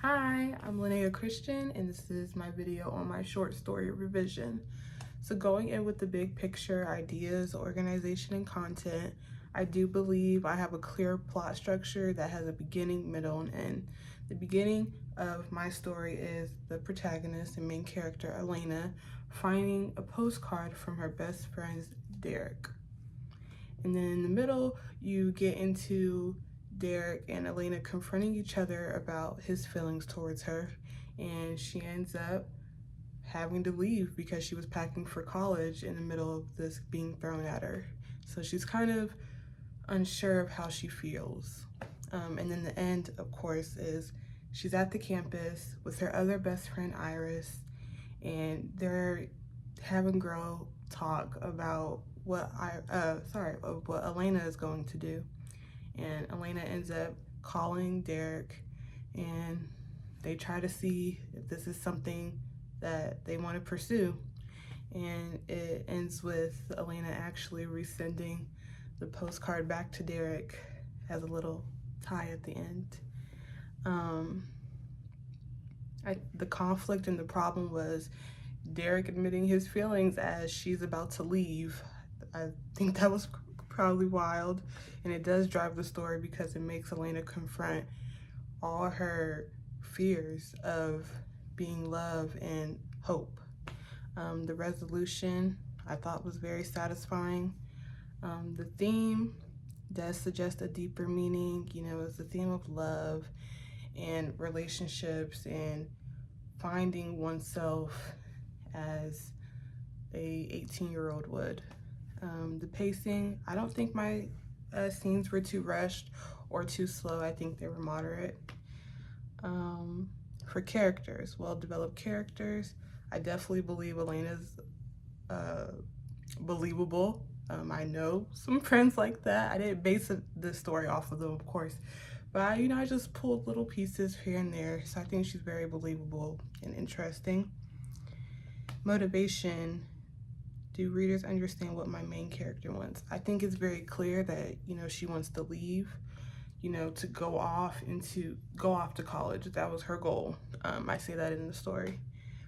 Hi, I'm Linnea Christian, and this is my video on my short story revision. So going in with the big picture, ideas, organization, and content, I do believe I have a clear plot structure that has a beginning, middle, and end. The beginning of my story is the protagonist and main character, Elena, finding a postcard from her best friend, Derek. And then in the middle, you get into Derek and Elena confronting each other about his feelings towards her. And she ends up having to leave because she was packing for college in the middle of this being thrown at her. So she's kind of unsure of how she feels. And then the end, of course, is she's at the campus with her other best friend, Iris, and they're having girl talk about what Elena is going to do. And Elena ends up calling Derek, and they try to see if this is something that they want to pursue. And it ends with Elena actually resending the postcard back to Derek as a little tie at the end. The conflict and the problem was Derek admitting his feelings as she's about to leave. I think that was probably wild, and it does drive the story because it makes Elena confront all her fears of being loved and hope. The resolution I thought was very satisfying. The theme does suggest a deeper meaning. It's the theme of love and relationships and finding oneself as a 18-year-old would. The pacing, I don't think my scenes were too rushed or too slow. I think they were moderate. For characters, well-developed characters, I definitely believe Elena's believable. I know some friends like that. I didn't base this story off of them, of course, but I just pulled little pieces here and there. So I think she's very believable and interesting. Motivation. Do readers understand what my main character wants? I think it's very clear that, she wants to leave, to go off to college. That was her goal. I say that in the story.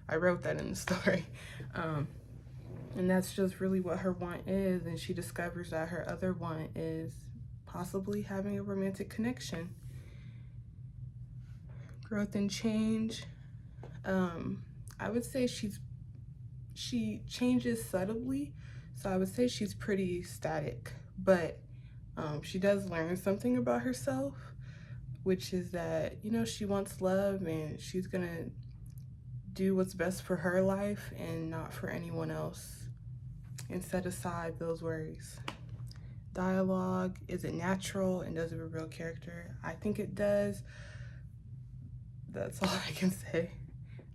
I wrote that in the story. And that's just really what her want is. And she discovers that her other want is possibly having a romantic connection. Growth and change. I would say she changes subtly, so I would say she's pretty static, but she does learn something about herself, which is that, she wants love and she's gonna do what's best for her life and not for anyone else, and set aside those worries. Dialogue, is it natural and does it have a real character? I think it does. That's all I can say.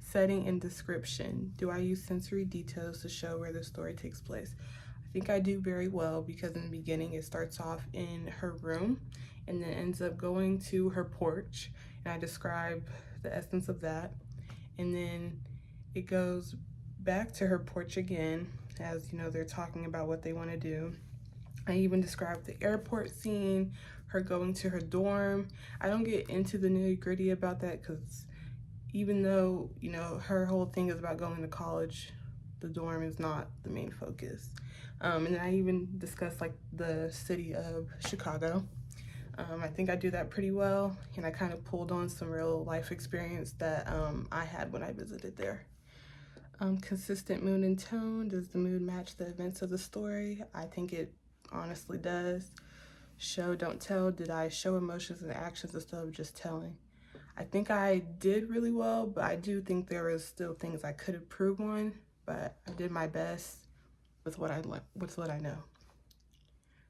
Setting and description. Do I use sensory details to show where the story takes place? I think I do very well because in the beginning it starts off in her room and then ends up going to her porch, and I describe the essence of that. And then it goes back to her porch again as they're talking about what they want to do. I even described the airport scene, her going to her dorm. I don't get into the nitty-gritty about that because even though, her whole thing is about going to college, the dorm is not the main focus. And then I even discussed like the city of Chicago. I think I do that pretty well, and I kind of pulled on some real life experience that I had when I visited there. Consistent mood and tone. Does the mood match the events of the story? I think it honestly does. Show, don't tell. Did I show emotions and actions instead of just telling? I think I did really well, but I do think there was still things I could improve on, but I did my best with what I know.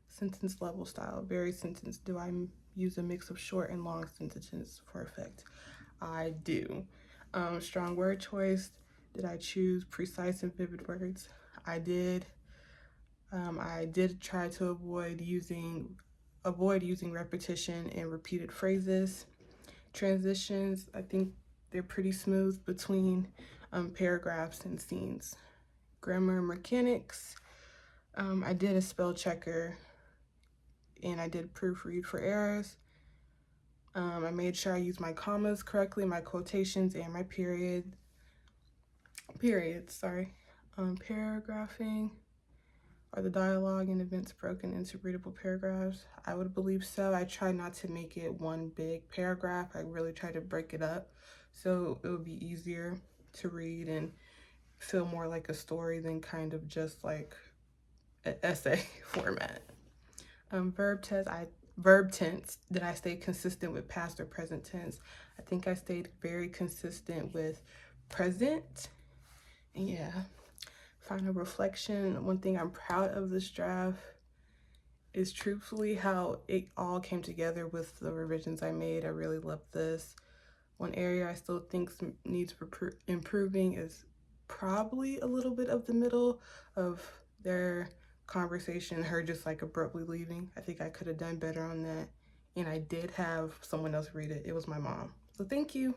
Sentence level style, very sentence. Do I use a mix of short and long sentences for effect? I do. Strong word choice. Did I choose precise and vivid words? I did. I did try to avoid using repetition and repeated phrases. Transitions, I think they're pretty smooth between paragraphs and scenes. Grammar mechanics, I did a spell checker and I did proofread for errors. I made sure I used my commas correctly, my quotations, and my periods, sorry. Paragraphing. Are the dialogue and events broken into readable paragraphs? I would believe so. I try not to make it one big paragraph. I really try to break it up so it would be easier to read and feel more like a story than kind of just like an essay format. Verb tense. Did I stay consistent with past or present tense? I think I stayed very consistent with present. Yeah. Final reflection. One thing I'm proud of this draft is truthfully how it all came together with the revisions I made. I really love this. One area I still think needs improving is probably a little bit of the middle of their conversation, her just like abruptly leaving. I think I could have done better on that. And I did have someone else read it. It was my mom. So thank you.